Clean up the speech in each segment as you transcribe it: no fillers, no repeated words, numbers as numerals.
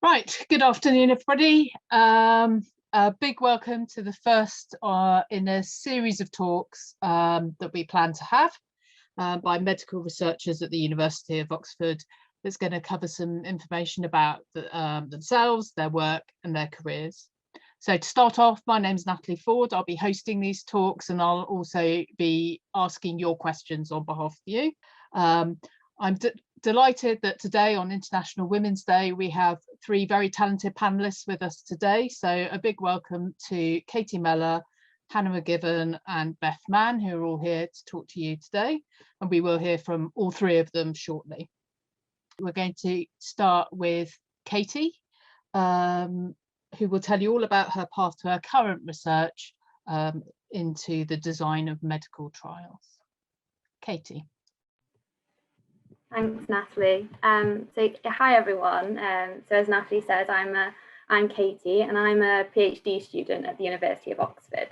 Right, good afternoon, everybody. A big welcome to the first in a series of talks that we plan to have by medical researchers at the University of Oxford that's going to cover some information about themselves, their work and their careers. So to start off, my name's Natalie Ford. I'll be hosting these talks and I'll also be asking your questions on behalf of you. I'm delighted that today on International Women's Day, we have three very talented panelists with us today. So a big welcome to Katie Mellor, Hannah McGibbon and Beth Mann, who are all here to talk to you today. And we will hear from all three of them shortly. We're going to start with Katie, who will tell you all about her path to her current research into the design of medical trials. Katie. Thanks, Natalie. Hi everyone. So as Natalie says, I'm Katie and I'm a PhD student at the University of Oxford.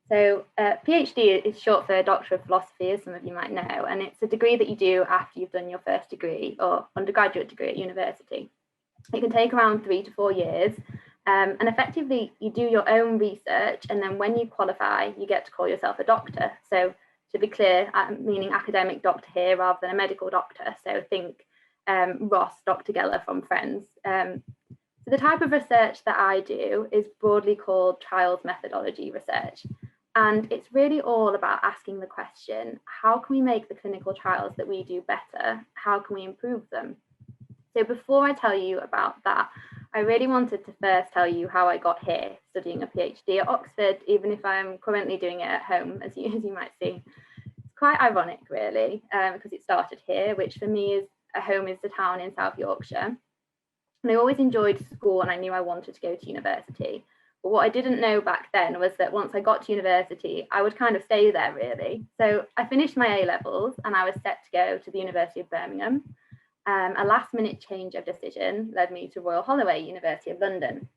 So PhD is short for Doctor of Philosophy, as some of you might know, and it's a degree that you do after you've done your first degree or undergraduate degree at university. It can take around 3 to 4 years, and effectively you do your own research, and then when you qualify, you get to call yourself a doctor. So to be clear, I'm meaning academic doctor here rather than a medical doctor. So think Ross, Dr. Geller from Friends. So the type of research that I do is broadly called trials methodology research. And it's really all about asking the question, how can we make the clinical trials that we do better? How can we improve them? So before I tell you about that, I really wanted to first tell you how I got here studying a PhD at Oxford, even if I'm currently doing it at home, as you might see. It's quite ironic, really, because it started here, which for me is home is the town in South Yorkshire. And I always enjoyed school and I knew I wanted to go to university. But what I didn't know back then was that once I got to university, I would kind of stay there, really. So I finished my A-levels and I was set to go to the University of Birmingham. A last-minute change of decision led me to Royal Holloway, University of London.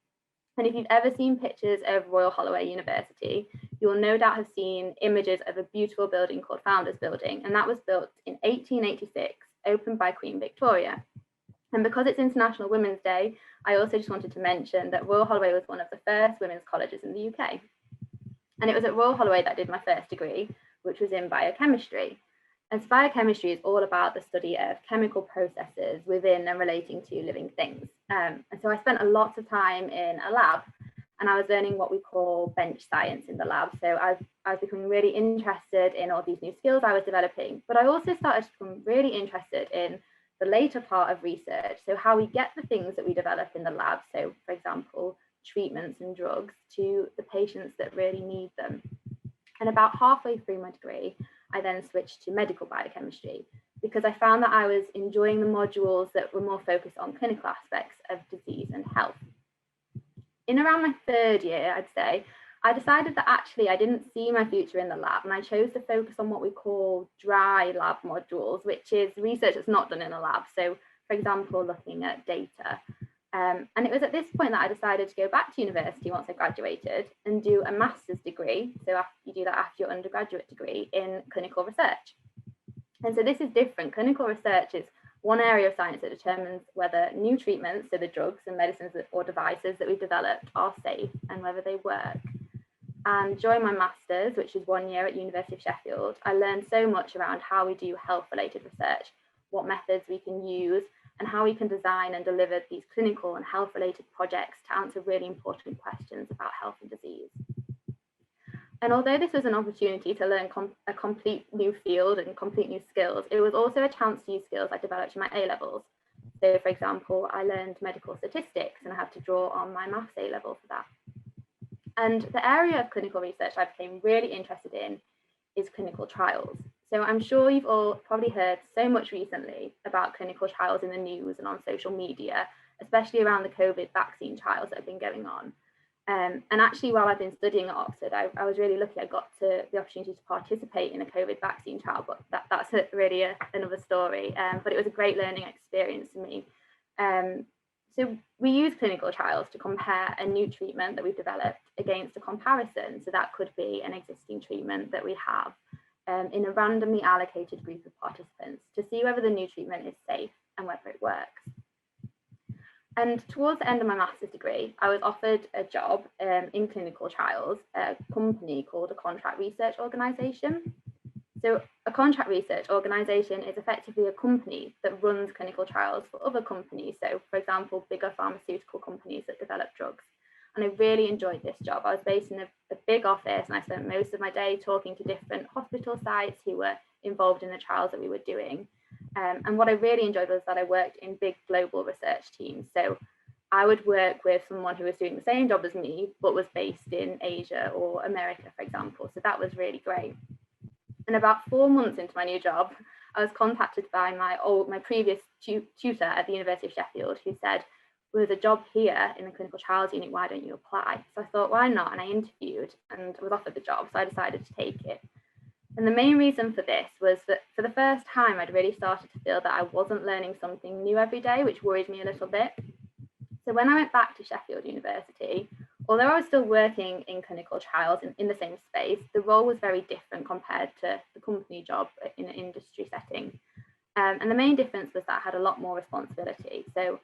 And if you've ever seen pictures of Royal Holloway University, you will no doubt have seen images of a beautiful building called Founders Building, and that was built in 1886, opened by Queen Victoria. And because it's International Women's Day, I also just wanted to mention that Royal Holloway was one of the first women's colleges in the UK. And it was at Royal Holloway that I did my first degree, which was in biochemistry. And biochemistry is all about the study of chemical processes within and relating to living things. And so I spent a lot of time in a lab and I was learning what we call bench science in the lab. So I was becoming really interested in all these new skills I was developing, but I also started to become really interested in the later part of research. So how we get the things that we develop in the lab. So for example, treatments and drugs to the patients that really need them. And about halfway through my degree, I then switched to medical biochemistry because I found that I was enjoying the modules that were more focused on clinical aspects of disease and health. In around my third year, I'd say, I decided that actually I didn't see my future in the lab and I chose to focus on what we call dry lab modules, which is research that's not done in a lab. So for example, looking at data. And it was at this point that I decided to go back to university once I graduated and do a master's degree. So you do that after your undergraduate degree in clinical research. And so this is different. Clinical research is one area of science that determines whether new treatments, so the drugs and medicines or devices that we've developed are safe and whether they work. And during my master's, which is 1 year at University of Sheffield, I learned so much around how we do health-related research, what methods we can use, and how we can design and deliver these clinical and health-related projects to answer really important questions about health and disease. And although this was an opportunity to learn a complete new field and complete new skills, it was also a chance to use skills I developed in my A-levels. So for example, I learned medical statistics and I had to draw on my maths A-level for that. And the area of clinical research I became really interested in is clinical trials. So I'm sure you've all probably heard so much recently about clinical trials in the news and on social media, especially around the COVID vaccine trials that have been going on. And actually, while I've been studying at Oxford, I was really lucky I got the opportunity to participate in a COVID vaccine trial, but that's really another story. But it was a great learning experience for me. So we use clinical trials to compare a new treatment that we've developed against a comparison. So that could be an existing treatment that we have in a randomly allocated group of participants to see whether the new treatment is safe and whether it works. And towards the end of my master's degree, I was offered a job in clinical trials, at a company called a contract research organisation. So a contract research organisation is effectively a company that runs clinical trials for other companies. So for example, bigger pharmaceutical companies that develop drugs. And I really enjoyed this job. I was based in a big office and I spent most of my day talking to different hospital sites who were involved in the trials that we were doing. And what I really enjoyed was that I worked in big global research teams. So I would work with someone who was doing the same job as me, but was based in Asia or America, for example. So that was really great. And about 4 months into my new job, I was contacted by my previous tutor at the University of Sheffield, who said, "There's a job here in the clinical trials unit, why don't you apply?" So I thought, why not? And I interviewed and was offered the job, so I decided to take it. And the main reason for this was that for the first time, I'd really started to feel that I wasn't learning something new every day, which worried me a little bit. So when I went back to Sheffield University, although I was still working in clinical trials in the same space, the role was very different compared to the company job in an industry setting. And the main difference was that I had a lot more responsibility. So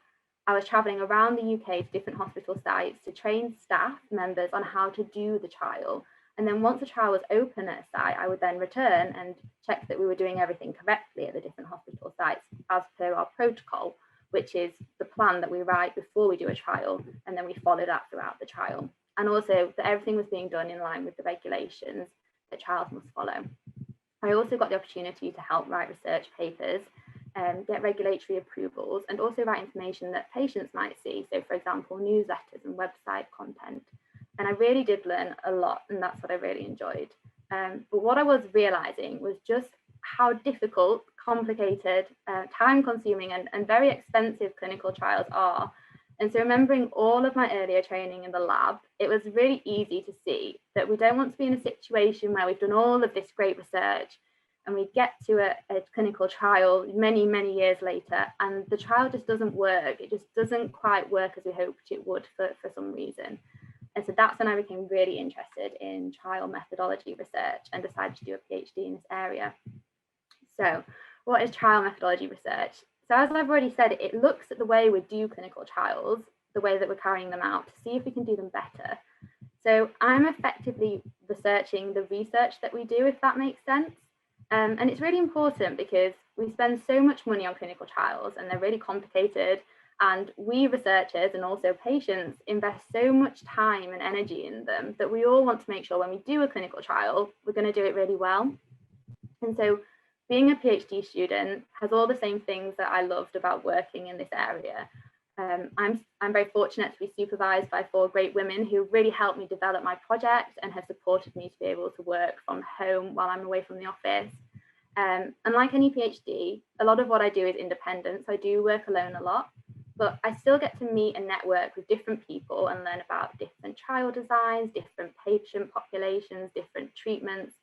I was traveling around the UK to different hospital sites to train staff members on how to do the trial. And then once the trial was open at a site, I would then return and check that we were doing everything correctly at the different hospital sites as per our protocol, which is the plan that we write before we do a trial, and then we follow that throughout the trial. And also that everything was being done in line with the regulations that trials must follow. I also got the opportunity to help write research papers, get regulatory approvals, and also write information that patients might see. So for example, newsletters and website content. And I really did learn a lot, and that's what I really enjoyed. But what I was realizing was just how difficult, complicated, time-consuming, and very expensive clinical trials are. And so remembering all of my earlier training in the lab, it was really easy to see that we don't want to be in a situation where we've done all of this great research and we get to a clinical trial many, many years later, and the trial just doesn't work. It just doesn't quite work as we hoped it would for some reason. And so that's when I became really interested in trial methodology research and decided to do a PhD in this area. So what is trial methodology research? So as I've already said, it looks at the way we do clinical trials, the way that we're carrying them out, to see if we can do them better. So I'm effectively researching the research that we do, if that makes sense. And it's really important because we spend so much money on clinical trials and they're really complicated. And we researchers and also patients invest so much time and energy in them that we all want to make sure when we do a clinical trial, we're going to do it really well. And so being a PhD student has all the same things that I loved about working in this area. I'm very fortunate to be supervised by 4 great women who really helped me develop my project and have supported me to be able to work from home while I'm away from the office. And like any PhD, a lot of what I do is independent, so I do work alone a lot. But I still get to meet and network with different people and learn about different trial designs, different patient populations, different treatments,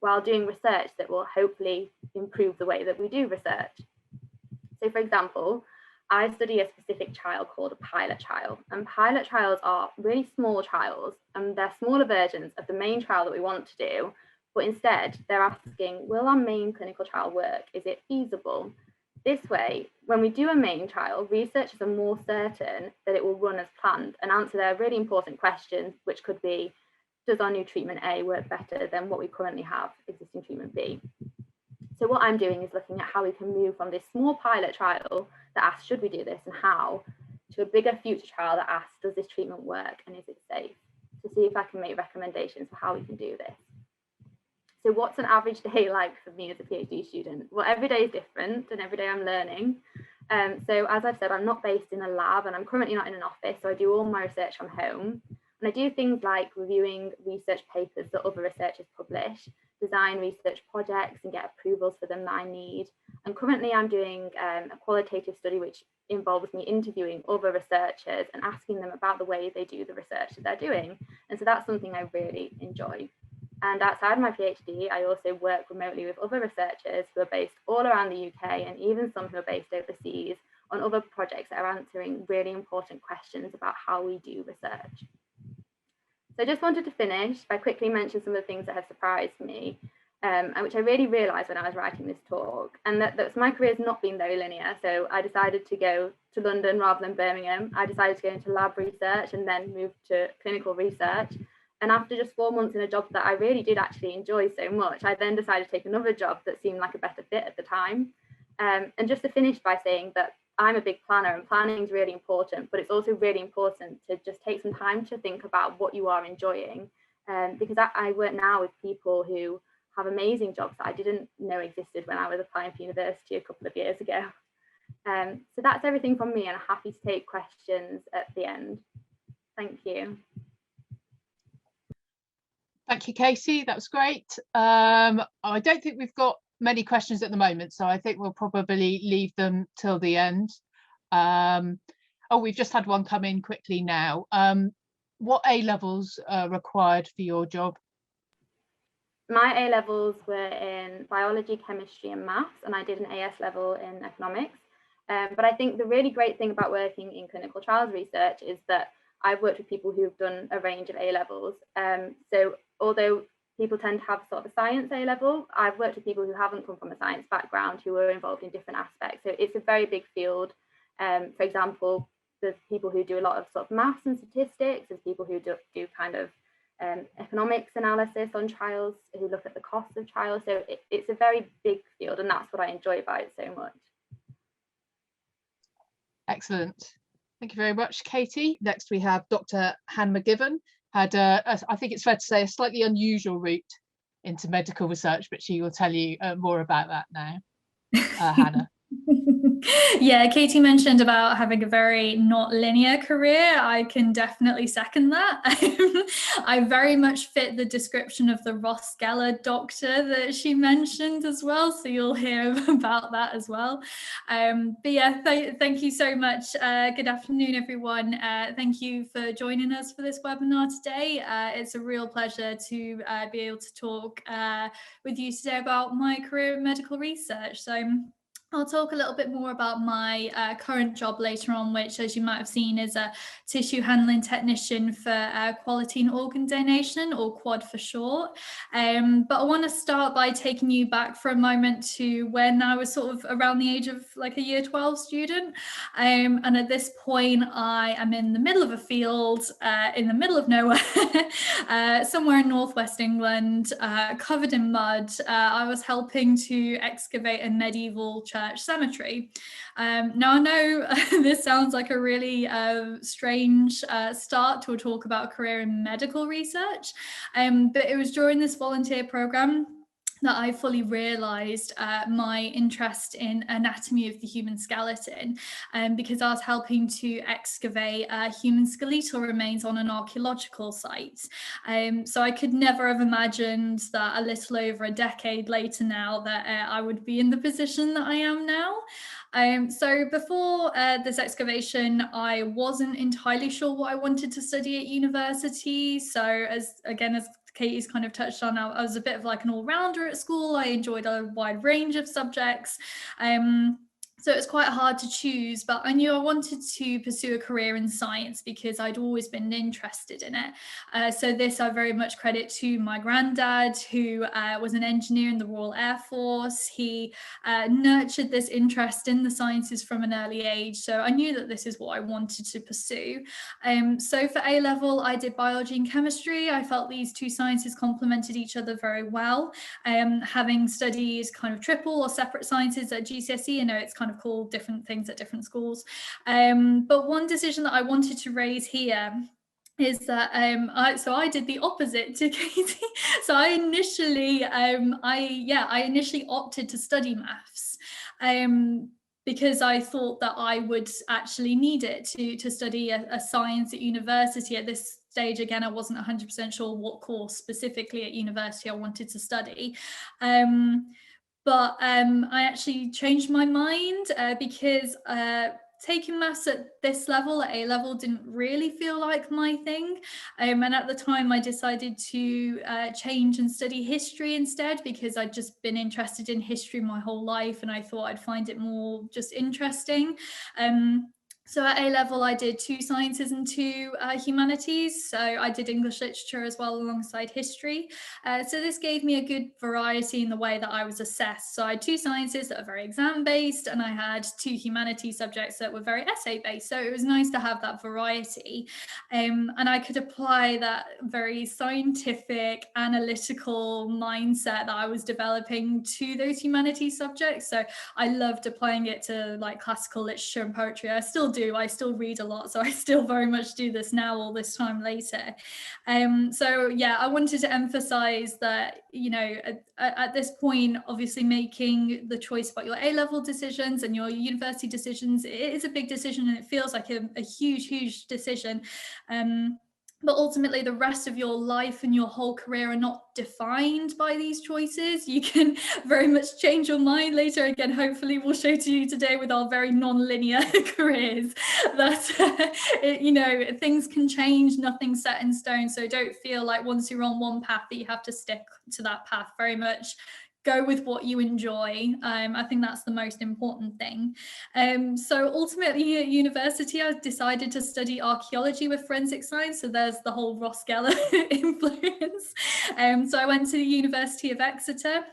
while doing research that will hopefully improve the way that we do research. So for example, I study a specific trial called a pilot trial, and pilot trials are really small trials, and they're smaller versions of the main trial that we want to do, but instead they're asking, will our main clinical trial work? Is it feasible? This way, when we do a main trial, researchers are more certain that it will run as planned and answer their really important questions, which could be, does our new treatment A work better than what we currently have, existing treatment B? So what I'm doing is looking at how we can move from this small pilot trial that asks, should we do this and how, to a bigger future trial that asks, does this treatment work and is it safe? To see if I can make recommendations for how we can do this. So what's an average day like for me as a PhD student? Well, every day is different and every day I'm learning. So as I've said, I'm not based in a lab and I'm currently not in an office, so I do all my research from home. And I do things like reviewing research papers that other researchers publish, design research projects and get approvals for them that I need. And currently I'm doing a qualitative study which involves me interviewing other researchers and asking them about the way they do the research that they're doing. And so that's something I really enjoy. And outside my PhD, I also work remotely with other researchers who are based all around the UK and even some who are based overseas on other projects that are answering really important questions about how we do research. So I just wanted to finish by quickly mentioning some of the things that have surprised me. and which I really realised when I was writing this talk, and that my career has not been very linear. So I decided to go to London rather than Birmingham. I decided to go into lab research and then move to clinical research. And after just 4 months in a job that I really did actually enjoy so much, I then decided to take another job that seemed like a better fit at the time. And just to finish by saying that I'm a big planner, and planning is really important, but it's also really important to just take some time to think about what you are enjoying. Because I work now with people who have amazing jobs that I didn't know existed when I was applying for university a couple of years ago. So that's everything from me, and I'm happy to take questions at the end. Thank you. Thank you, Katie. That was great. I don't think we've got many questions at the moment, so I think we'll probably leave them till the end. Oh, we've just had one come in quickly now. What A levels are required for your job? My A levels were in biology, chemistry, and maths, and I did an AS level in economics. But I think the really great thing about working in clinical trials research is that I've worked with people who've done a range of A levels. So although people tend to have sort of a science A level, I've worked with people who haven't come from a science background who are involved in different aspects. So it's a very big field. For example, there's people who do a lot of sort of maths and statistics. There's people who do kind of economics analysis on trials, who look at the cost of trials. So it's a very big field, and that's what I enjoy about it so much. Excellent. Thank you very much, Katie. Next, we have Dr. Hannah McGivern. Had, I think it's fair to say, a slightly unusual route into medical research, but she will tell you more about that now. Hannah. Yeah, Katie mentioned about having a very not linear career. I can definitely second that. I very much fit the description of the Ross Geller doctor that she mentioned as well, so you'll hear about that as well. But yeah, thank you so much. Good afternoon, everyone. Thank you for joining us for this webinar today. It's a real pleasure to be able to talk with you today about my career in medical research. So I'll talk a little bit more about my current job later on, which, as you might have seen, is a tissue handling technician for quality and organ donation, or QUAD for short. But I want to start by taking you back for a moment to when I was sort of around the age of like a year 12 student. And at this point, I am in the middle of a field, in the middle of nowhere, somewhere in northwest England, covered in mud. I was helping to excavate a medieval church cemetery. Now I know this sounds like a really strange start to a talk about a career in medical research, but it was during this volunteer program that I fully realised my interest in anatomy of the human skeleton, because I was helping to excavate human skeletal remains on an archaeological site. So I could never have imagined that a little over a decade later now that I would be in the position that I am now. So before this excavation, I wasn't entirely sure what I wanted to study at university. So as Katie's kind of touched on, I was a bit of like an all-rounder at school. I enjoyed a wide range of subjects. So it's quite hard to choose, but I knew I wanted to pursue a career in science because I'd always been interested in it. So this I very much credit to my granddad, who was an engineer in the Royal Air Force. He nurtured this interest in the sciences from an early age. So I knew that this is what I wanted to pursue. So for A level, I did biology and chemistry. I felt these two sciences complemented each other very well. Having studied kind of triple or separate sciences at GCSE, you know, it's kind of called different things at different schools. But one decision that I wanted to raise here is that I did the opposite to Katie. So I initially opted to study maths. Because I thought that I would actually need it to study a science at university. At this stage, again, I wasn't 100% sure what course specifically at university I wanted to study. But I actually changed my mind because taking maths at this level, at A level, didn't really feel like my thing. And at the time I decided to change and study history instead, because I'd just been interested in history my whole life and I thought I'd find it more just interesting. So at A-level, I did 2 sciences and 2 humanities. So I did English literature as well alongside history. So this gave me a good variety in the way that I was assessed. So I had 2 sciences that are very exam-based, and I had 2 humanities subjects that were very essay-based. So it was nice to have that variety. And I could apply that very scientific, analytical mindset that I was developing to those humanities subjects. So I loved applying it to like classical literature and poetry. I still do. I still read a lot, so I still very much do this now, all this time later. So yeah, I wanted to emphasize that, you know, at this point, obviously making the choice about your A-level decisions and your university decisions, it is a big decision, and it feels like a huge decision. But ultimately, the rest of your life and your whole career are not defined by these choices. You can very much change your mind later. Again, hopefully we'll show to you today with our very non-linear careers that, you know, things can change, nothing's set in stone. So don't feel like once you're on one path that you have to stick to that path. Very much go with what you enjoy. I think that's the most important thing. So ultimately at university, I decided to study archaeology with forensic science. So there's the whole Ross Geller influence. So I went to the University of Exeter.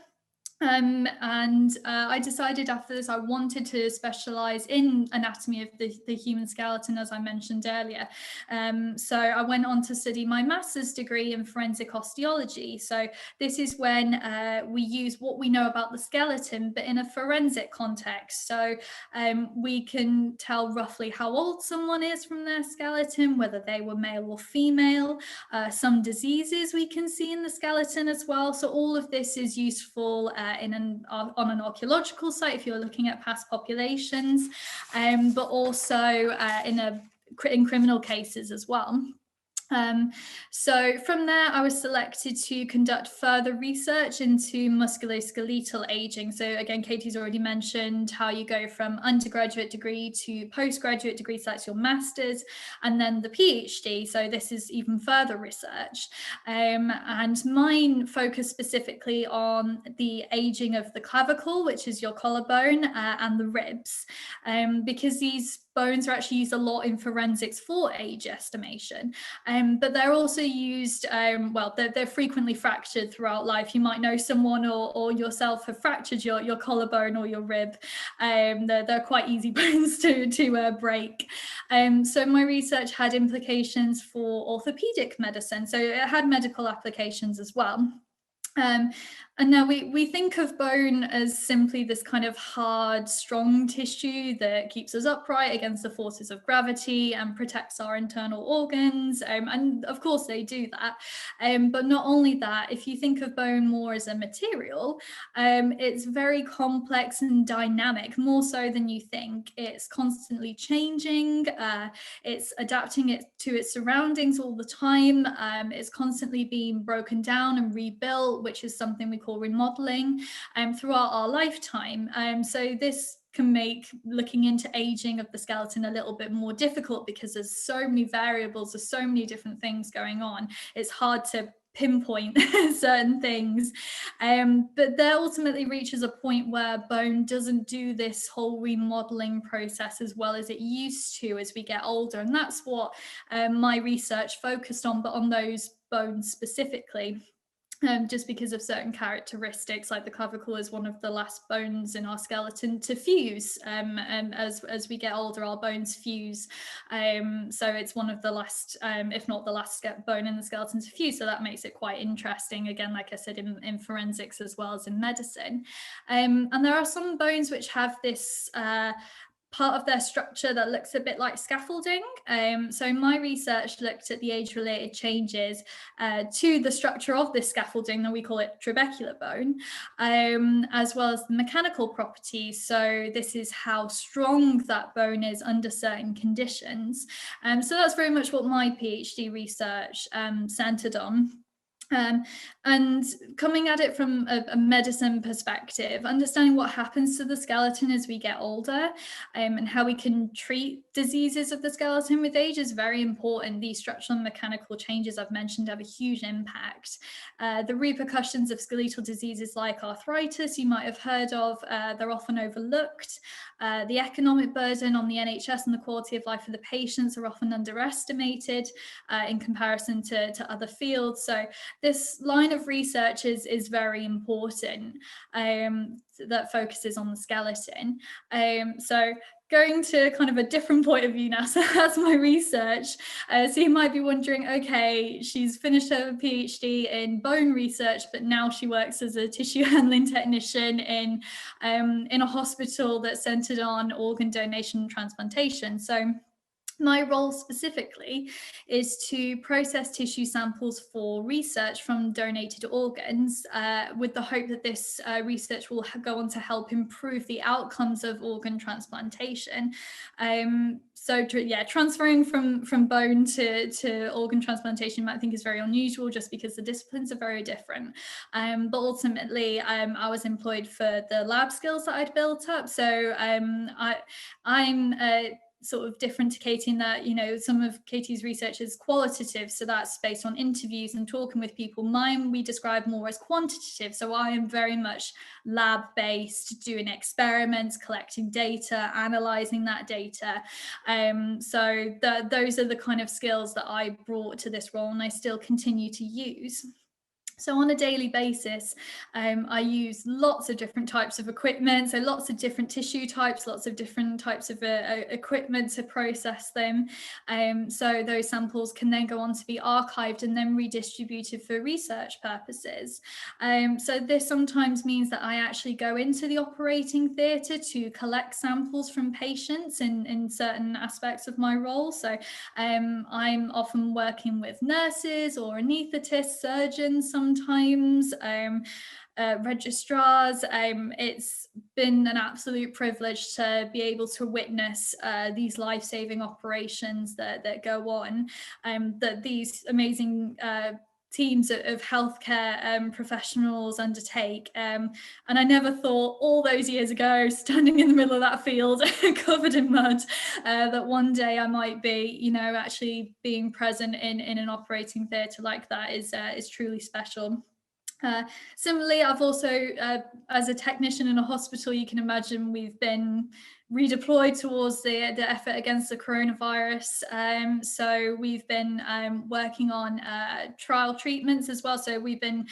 I decided after this I wanted to specialize in anatomy of the human skeleton, as I mentioned earlier. So I went on to study my master's degree in forensic osteology. So this is when we use what we know about the skeleton, but in a forensic context. So we can tell roughly how old someone is from their skeleton, whether they were male or female, some diseases we can see in the skeleton as well. So all of this is useful on an archaeological site if you're looking at past populations, but also in criminal cases as well. So from there, I was selected to conduct further research into musculoskeletal aging. So again, Katie's already mentioned how you go from undergraduate degree to postgraduate degree, so that's your master's, and then the PhD. So this is even further research. And mine focused specifically on the aging of the clavicle, which is your collarbone, and the ribs, because these bones are actually used a lot in forensics for age estimation. But they're also used, well, they're frequently fractured throughout life. You might know someone or yourself have fractured your collarbone or your rib. They're quite easy bones to break. So my research had implications for orthopedic medicine. So it had medical applications as well. And now we think of bone as simply this kind of hard, strong tissue that keeps us upright against the forces of gravity and protects our internal organs. And of course they do that. But not only that, if you think of bone more as a material, it's very complex and dynamic, more so than you think. It's constantly changing. It's adapting it to its surroundings all the time. It's constantly being broken down and rebuilt, which is something we call remodeling throughout our lifetime. So this can make looking into aging of the skeleton a little bit more difficult because there's so many variables, there's so many different things going on. It's hard to pinpoint certain things, but there ultimately reaches a point where bone doesn't do this whole remodeling process as well as it used to as we get older, and that's what my research focused on, but on those bones specifically. Just because of certain characteristics, like the clavicle is one of the last bones in our skeleton to fuse, and as we get older our bones fuse, so it's one of the last, if not the last bone in the skeleton to fuse, so that makes it quite interesting, again, like I said, in forensics as well as in medicine. And there are some bones which have this part of their structure that looks a bit like scaffolding. So my research looked at the age-related changes to the structure of this scaffolding, and we call it trabecular bone, as well as the mechanical properties. So this is how strong that bone is under certain conditions. So that's very much what my PhD research centered on. And coming at it from a medicine perspective, understanding what happens to the skeleton as we get older, and how we can treat diseases of the skeleton with age is very important. These structural and mechanical changes I've mentioned have a huge impact. The repercussions of skeletal diseases like arthritis, you might have heard of, they're often overlooked. The economic burden on the NHS and the quality of life of the patients are often underestimated in comparison to other fields. So this line of research is very important, that focuses on the skeleton. So going to kind of a different point of view now, so that's my research. So you might be wondering, okay, she's finished her PhD in bone research, but now she works as a tissue handling technician in a hospital that's centered on organ donation and transplantation. So my role specifically is to process tissue samples for research from donated organs, with the hope that this research will go on to help improve the outcomes of organ transplantation. Transferring from bone to organ transplantation you might think is very unusual, just because the disciplines are very different. But ultimately, I was employed for the lab skills that I'd built up. So I'm sort of different to Katie in that, you know, some of Katie's research is qualitative, so that's based on interviews and talking with people. Mine we describe more as quantitative, so I am very much lab-based, doing experiments, collecting data, analysing that data. So those are the kind of skills that I brought to this role and I still continue to use. So on a daily basis, I use lots of different types of equipment, so lots of different tissue types, lots of different types of equipment to process them. So those samples can then go on to be archived and then redistributed for research purposes. So this sometimes means that I actually go into the operating theatre to collect samples from patients in certain aspects of my role. So I'm often working with nurses or anaesthetists, surgeons sometimes, registrars. It's been an absolute privilege to be able to witness these life-saving operations that go on, that these amazing teams of healthcare professionals undertake. And I never thought all those years ago, standing in the middle of that field covered in mud, that one day I might be, you know, actually being present in an operating theatre like that is truly special. Similarly, I've also, as a technician in a hospital, you can imagine we've been redeployed towards the effort against the coronavirus. So we've been working on trial treatments as well. So we've been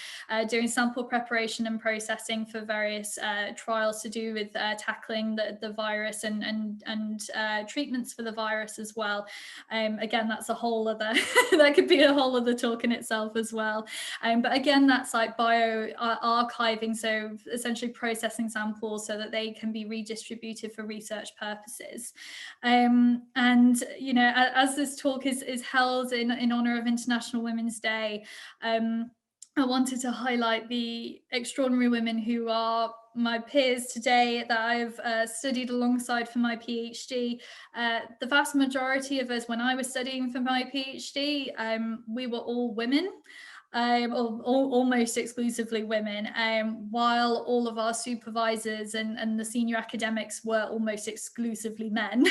doing sample preparation and processing for various trials to do with tackling the virus and treatments for the virus as well. Again, that's a whole other, that could be a whole other talk in itself as well. But again, that's like bioarchiving, so essentially processing samples so that they can be redistributed for research purposes. And you know, as this talk is held in honor of International Women's Day, I wanted to highlight the extraordinary women who are my peers today that I've studied alongside for my PhD. The vast majority of us, when I was studying for my PhD, we were all women. Almost exclusively women, while all of our supervisors and the senior academics were almost exclusively men.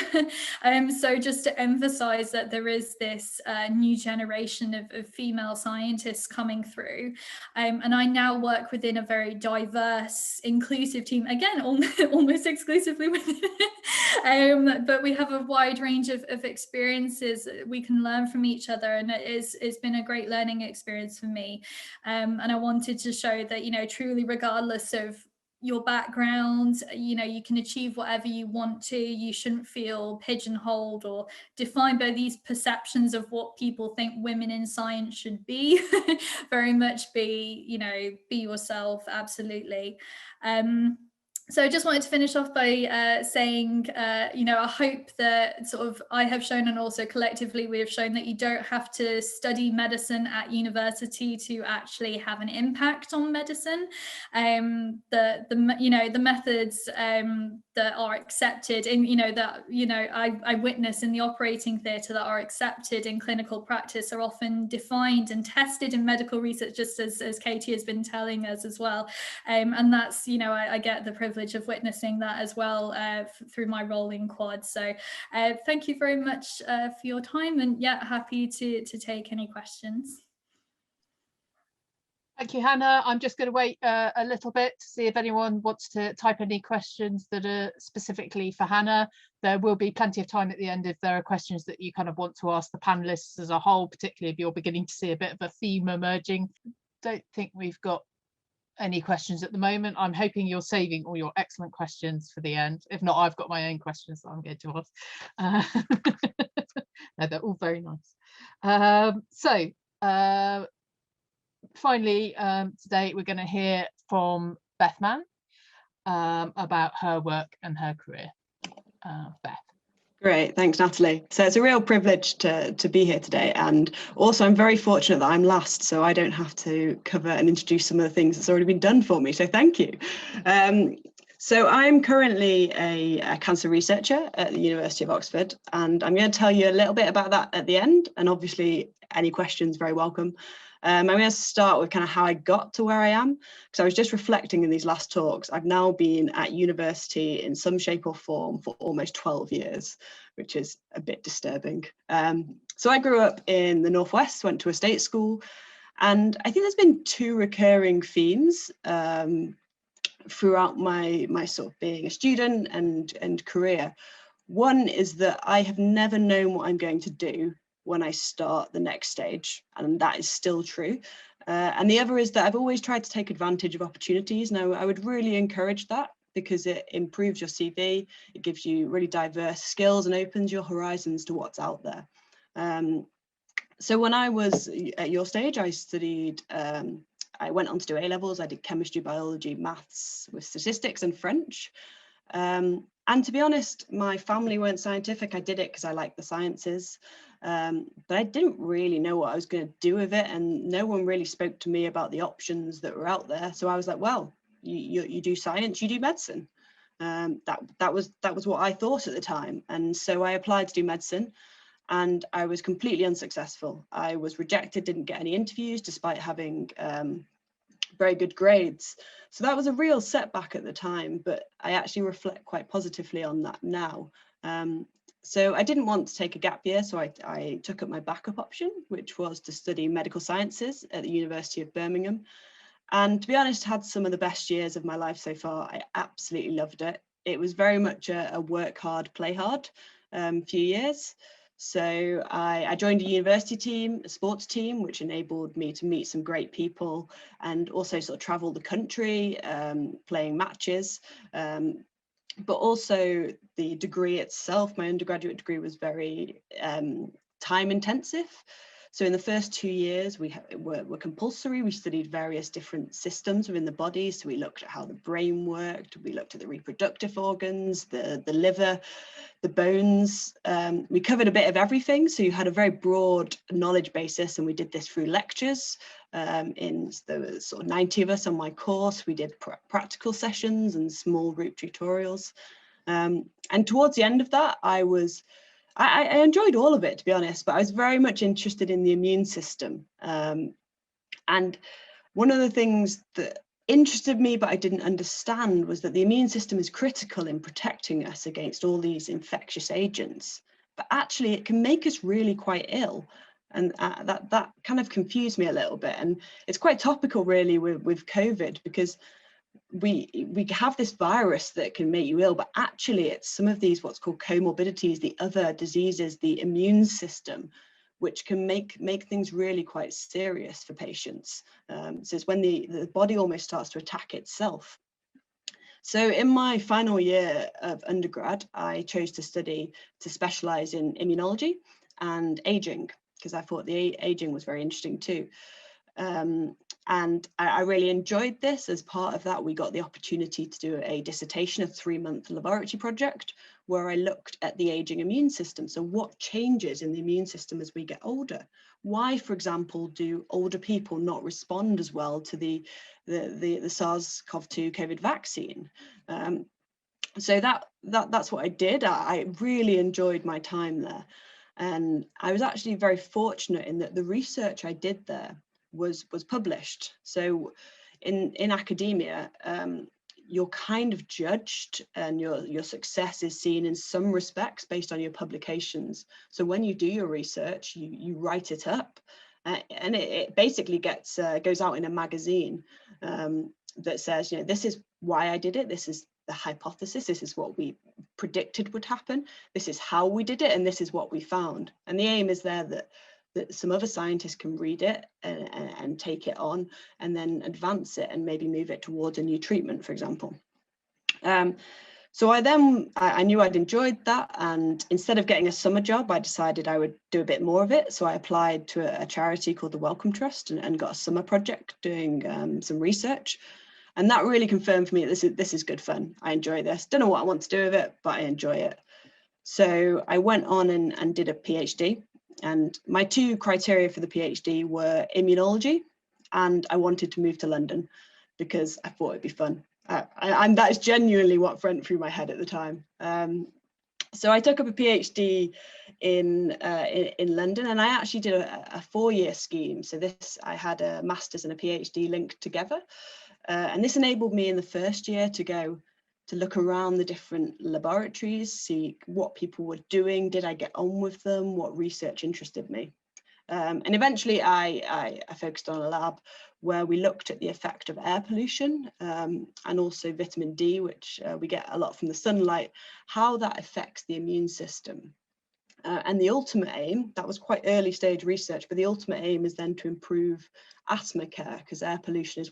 So just to emphasize that there is this new generation of female scientists coming through. And I now work within a very diverse, inclusive team, again, almost exclusively women. But we have a wide range of experiences we can learn from each other, and it's been a great learning experience for me. And I wanted to show that, you know, truly regardless of your background, you know, you can achieve whatever you want to. You shouldn't feel pigeonholed or defined by these perceptions of what people think women in science should be. Very much be, you know, be yourself, absolutely. So I just wanted to finish off by saying, you know, I hope that sort of I have shown, and also collectively we have shown, that you don't have to study medicine at university to actually have an impact on medicine. The methods that are accepted in, you know, that, you know, I witness in the operating theatre that are accepted in clinical practice are often defined and tested in medical research, just as Katie has been telling us as well. And that's, you know, I get the privilege of witnessing that as well through my role in Quad. So thank you very much for your time, and yeah, happy to take any questions. Thank you, Hannah. I'm just going to wait a little bit to see if anyone wants to type any questions that are specifically for Hannah. There will be plenty of time at the end if there are questions that you kind of want to ask the panelists as a whole, particularly if you're beginning to see a bit of a theme emerging. Don't think we've got any questions at the moment. I'm hoping you're saving all your excellent questions for the end. If not, I've got my own questions that I'm going to ask. No, they're all very nice. Finally, today we're going to hear from Beth Mann about her work and her career. Beth. Great, thanks, Natalie. So it's a real privilege to be here today, and also I'm very fortunate that I'm last, so I don't have to cover and introduce some of the things that's already been done for me, so thank you. So I'm currently a cancer researcher at the University of Oxford, and I'm going to tell you a little bit about that at the end, and obviously any questions very welcome. I'm going to start with kind of how I got to where I am, because I was just reflecting in these last talks. I've now been at university in some shape or form for almost 12 years, which is a bit disturbing. So I grew up in the Northwest, went to a state school, and I think there's been two recurring themes throughout my sort of being a student and career. One is that I have never known what I'm going to do when I start the next stage, and that is still true. And the other is that I've always tried to take advantage of opportunities. Now, I would really encourage that, because it improves your CV, it gives you really diverse skills and opens your horizons to what's out there. So when I was at your stage, I studied, I went on to do A-levels, I did chemistry, biology, maths with statistics and French. And to be honest, my family weren't scientific. I did it because I liked the sciences, but I didn't really know what I was going to do with it, and no one really spoke to me about the options that were out there. So I was like, well, you do science, you do medicine. That was what I thought at the time, and so I applied to do medicine, and I was completely unsuccessful. I was rejected, didn't get any interviews despite having very good grades. So that was a real setback at the time, but I actually reflect quite positively on that now. So I didn't want to take a gap year, so I took up my backup option, which was to study medical sciences at the University of Birmingham. And to be honest, had some of the best years of my life so far. I absolutely loved it. It was very much a work hard, play hard few years. So I joined a university team, a sports team, which enabled me to meet some great people and also sort of travel the country, playing matches. But also the degree itself, my undergraduate degree, was very time intensive. So in the first 2 years, we were compulsory. We studied various different systems within the body. So we looked at how the brain worked. We looked at the reproductive organs, the liver, the bones. We covered a bit of everything. So you had a very broad knowledge basis, and we did this through lectures. There was sort of 90 of us on my course. We did practical sessions and small group tutorials. And towards the end of that, I enjoyed all of it, to be honest, but I was very much interested in the immune system. And one of the things that interested me, but I didn't understand, was that the immune system is critical in protecting us against all these infectious agents, but actually it can make us really quite ill. And that kind of confused me a little bit. And it's quite topical really with COVID, because we have this virus that can make you ill, but actually it's some of these what's called comorbidities, the other diseases, the immune system, which can make things really quite serious for patients. So it's when the body almost starts to attack itself. So in my final year of undergrad, I chose to specialize in immunology and aging, because I thought the aging was very interesting too. And I really enjoyed this. As part of that, we got the opportunity to do a dissertation, a 3-month laboratory project, where I looked at the aging immune system. So what changes in the immune system as we get older? Why, for example, do older people not respond as well to the SARS-CoV-2 COVID vaccine? So that's what I did. I really enjoyed my time there. And I was actually very fortunate in that the research I did there was published. So in academia, you're kind of judged, and your success is seen in some respects based on your publications. So when you do your research, you write it up, and it basically goes out in a magazine that says, you know, this is why I did it, this is the hypothesis, this is what we predicted would happen, this is how we did it, and this is what we found. And the aim is there that some other scientists can read it and take it on, and then advance it and maybe move it towards a new treatment, for example. So I knew I'd enjoyed that, and instead of getting a summer job, I decided I would do a bit more of it. So I applied to a charity called the Wellcome Trust and got a summer project doing some research. And that really confirmed for me that this is good fun. I enjoy this. Don't know what I want to do with it, but I enjoy it. So I went on and did a PhD. And my 2 criteria for the PhD were immunology, and I wanted to move to London because I thought it'd be fun. And that is genuinely what went through my head at the time. So I took up a PhD in London, and I actually did a 4-year scheme. So I had a master's and a PhD linked together. And this enabled me in the first year to go to look around the different laboratories, see what people were doing, did I get on with them, what research interested me. And eventually I focused on a lab where we looked at the effect of air pollution and also vitamin D, which we get a lot from the sunlight, how that affects the immune system. And the ultimate aim, that was quite early stage research, but the ultimate aim is then to improve asthma care, because air pollution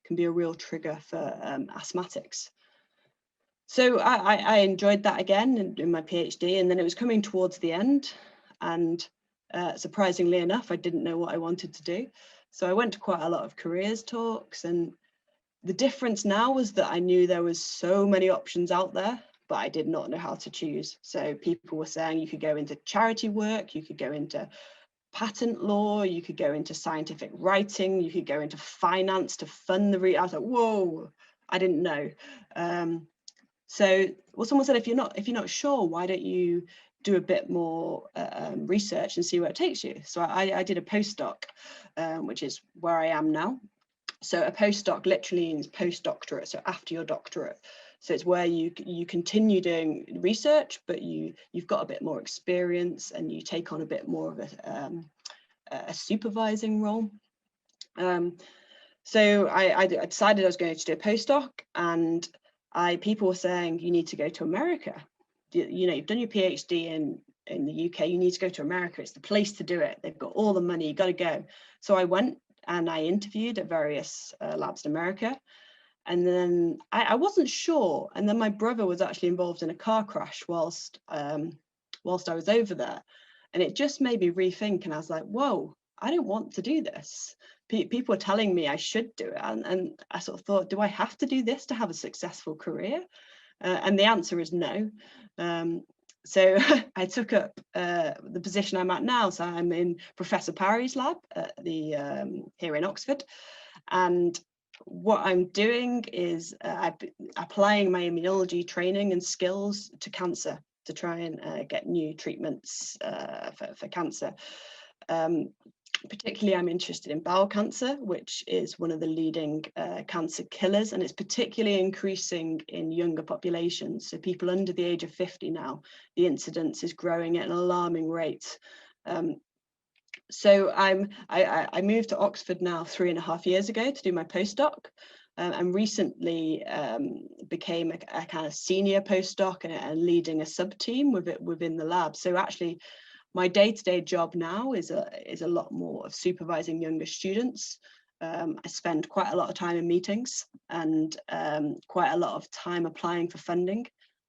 can be a real trigger for asthmatics. So I enjoyed that again in my PhD, and then it was coming towards the end, and surprisingly enough, I didn't know what I wanted to do. So I went to quite a lot of careers talks, and the difference now was that I knew there was so many options out there, but I did not know how to choose. So people were saying you could go into charity work, you could go into patent law, you could go into scientific writing, you could go into finance to fund the I was like, whoa, I didn't know. So someone said, if you're not sure, why don't you do a bit more research and see where it takes you? So I did a postdoc, which is where I am now. So a postdoc literally means postdoctorate, so after your doctorate. So it's where you continue doing research, but you've got a bit more experience and you take on a bit more of a supervising role. So I decided I was going to do a postdoc, and people were saying, you need to go to America. You know, you've done your PhD in the UK, you need to go to America. It's the place to do it. They've got all the money, you got to go. So I went and I interviewed at various labs in America. And then I wasn't sure. And then my brother was actually involved in a car crash whilst I was over there. And it just made me rethink. And I was like, whoa, I don't want to do this. People were telling me I should do it. And I sort of thought, do I have to do this to have a successful career? And the answer is no. So I took up the position I'm at now. So I'm in Professor Parry's lab at here in Oxford. And what I'm doing is applying my immunology training and skills to cancer to try and get new treatments for cancer. Particularly, I'm interested in bowel cancer, which is one of the leading cancer killers, and it's particularly increasing in younger populations. So people under the age of 50 now, the incidence is growing at an alarming rate. So I moved to Oxford now 3.5 years ago to do my postdoc, and recently became a kind of senior postdoc and leading a sub-team within the lab. So actually, my day-to-day job now is a lot more of supervising younger students. I spend quite a lot of time in meetings and quite a lot of time applying for funding,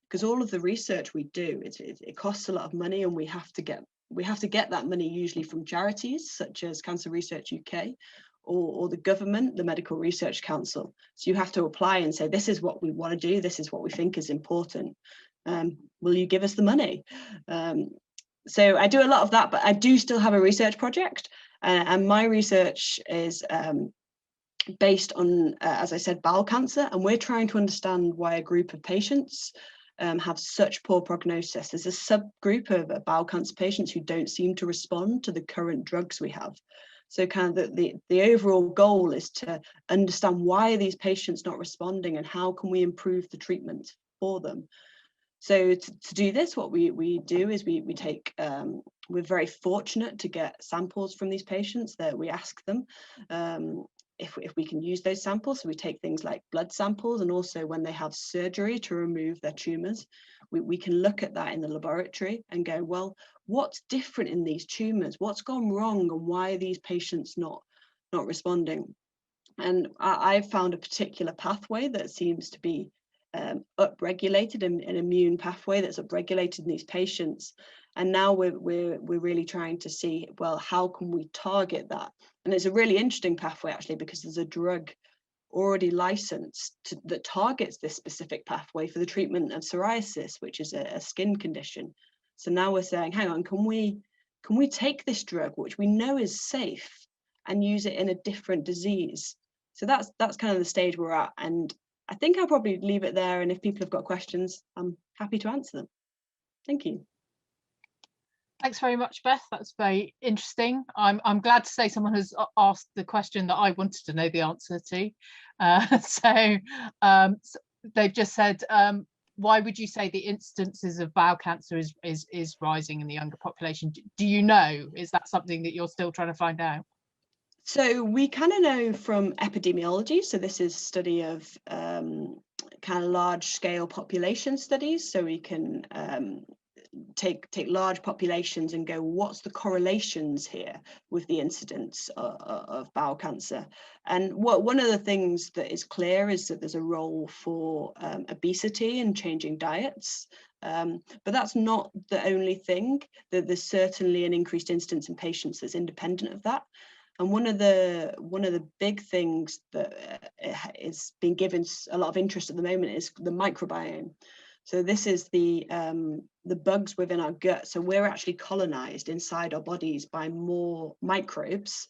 because all of the research we do, it costs a lot of money, and we have to get that money usually from charities such as Cancer Research UK or the government, the Medical Research Council. So you have to apply and say, this is what we want to do, this is what we think is important. Will you give us the money? So I do a lot of that, but I do still have a research project, and my research is based on, as I said, bowel cancer, and we're trying to understand why a group of patients have such poor prognosis. There's a subgroup of bowel cancer patients who don't seem to respond to the current drugs we have. So kind of the overall goal is to understand why are these patients not responding and how can we improve the treatment for them. So to do this, what we do is we take, we're very fortunate to get samples from these patients that we ask them if we can use those samples. So we take things like blood samples, and also when they have surgery to remove their tumours, we can look at that in the laboratory and go, well, what's different in these tumours? What's gone wrong, and why are these patients not responding? And I've found a particular pathway that seems to be upregulated, an immune pathway that's upregulated in these patients. And now we're really trying to see, well, how can we target that? And it's a really interesting pathway, actually, because there's a drug already licensed that targets this specific pathway for the treatment of psoriasis, which is a skin condition. So now we're saying, hang on, can we take this drug, which we know is safe, and use it in a different disease? So that's kind of the stage we're at. And I think I'll probably leave it there, and if people have got questions, I'm happy to answer them. Thank you. Thanks very much, Beth. That's very interesting. I'm glad to say someone has asked the question that I wanted to know the answer to. So they've just said, why would you say the incidences of bowel cancer is rising in the younger population? Do you know? Is that something that you're still trying to find out? So we kind of know from epidemiology. So this is study of kind of large scale population studies. So we can take large populations and go, what's the correlations here with the incidence of bowel cancer? And one of the things that is clear is that there's a role for obesity and changing diets. But that's not the only thing. That there's certainly an increased incidence in patients that's independent of that. And one of the big things that is being given a lot of interest at the moment is the microbiome. So this is the bugs within our gut. So we're actually colonized inside our bodies by more microbes,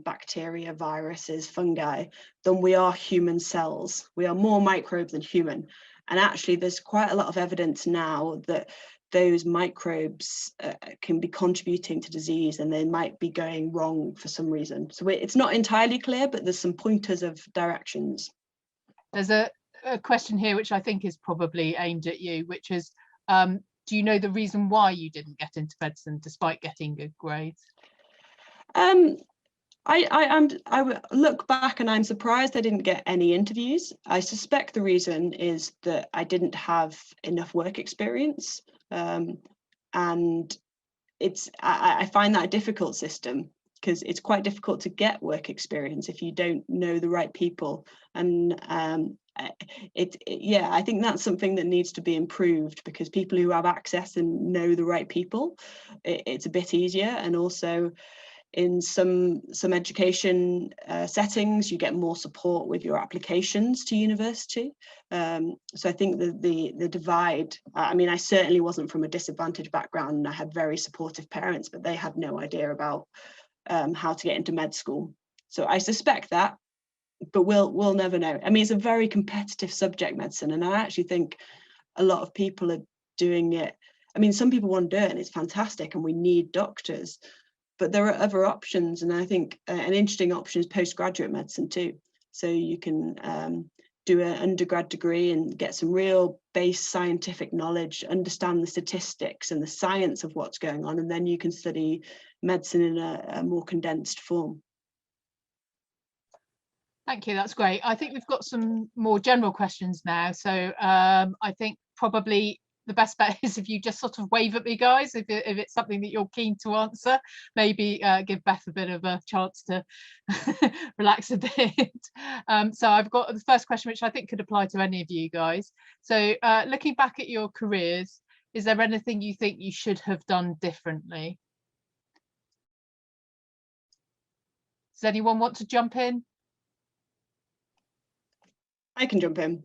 bacteria, viruses, fungi, than we are human cells. We are more microbes than human. And actually, there's quite a lot of evidence now that those microbes can be contributing to disease, and they might be going wrong for some reason. So it's not entirely clear, but there's some pointers of directions. There's a question here which I think is probably aimed at you, which is, do you know the reason why you didn't get into medicine despite getting good grades? I look back and I'm surprised I didn't get any interviews. I suspect the reason is that I didn't have enough work experience, and I find that a difficult system, because it's quite difficult to get work experience if you don't know the right people. And I think that's something that needs to be improved, because people who have access and know the right people, it's a bit easier. And also in some education settings, you get more support with your applications to university. So I think the divide, I mean, I certainly wasn't from a disadvantaged background, and I had very supportive parents, but they had no idea about how to get into med school. So I suspect that, but we'll never know. I mean, it's a very competitive subject, medicine, and I actually think a lot of people are doing it. I mean, some people want to do it and it's fantastic, and we need doctors, but there are other options. And I think an interesting option is postgraduate medicine too. So you can do an undergrad degree and get some real base scientific knowledge, understand the statistics and the science of what's going on, and then you can study medicine in a more condensed form. Thank you, that's great. I think we've got some more general questions now. So I think probably the best bet is if you just sort of wave at me, guys, if it's something that you're keen to answer. Maybe give Beth a bit of a chance to relax a bit. So I've got the first question, which I think could apply to any of you guys. So looking back at your careers, is there anything you think you should have done differently? Does anyone want to jump in? I can jump in.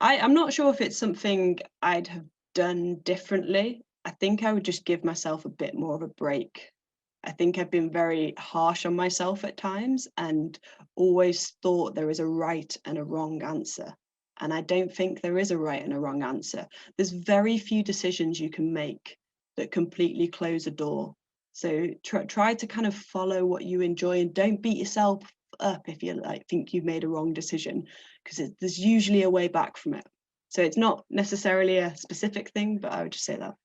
I'm not sure if it's something I'd have done differently. I think I would just give myself a bit more of a break. I think I've been very harsh on myself at times and always thought there is a right and a wrong answer. And I don't think there is a right and a wrong answer. There's very few decisions you can make that completely close a door. So try to kind of follow what you enjoy and don't beat yourself up if you think you've made a wrong decision, because there's usually a way back from it. So it's not necessarily a specific thing, but I would just say that.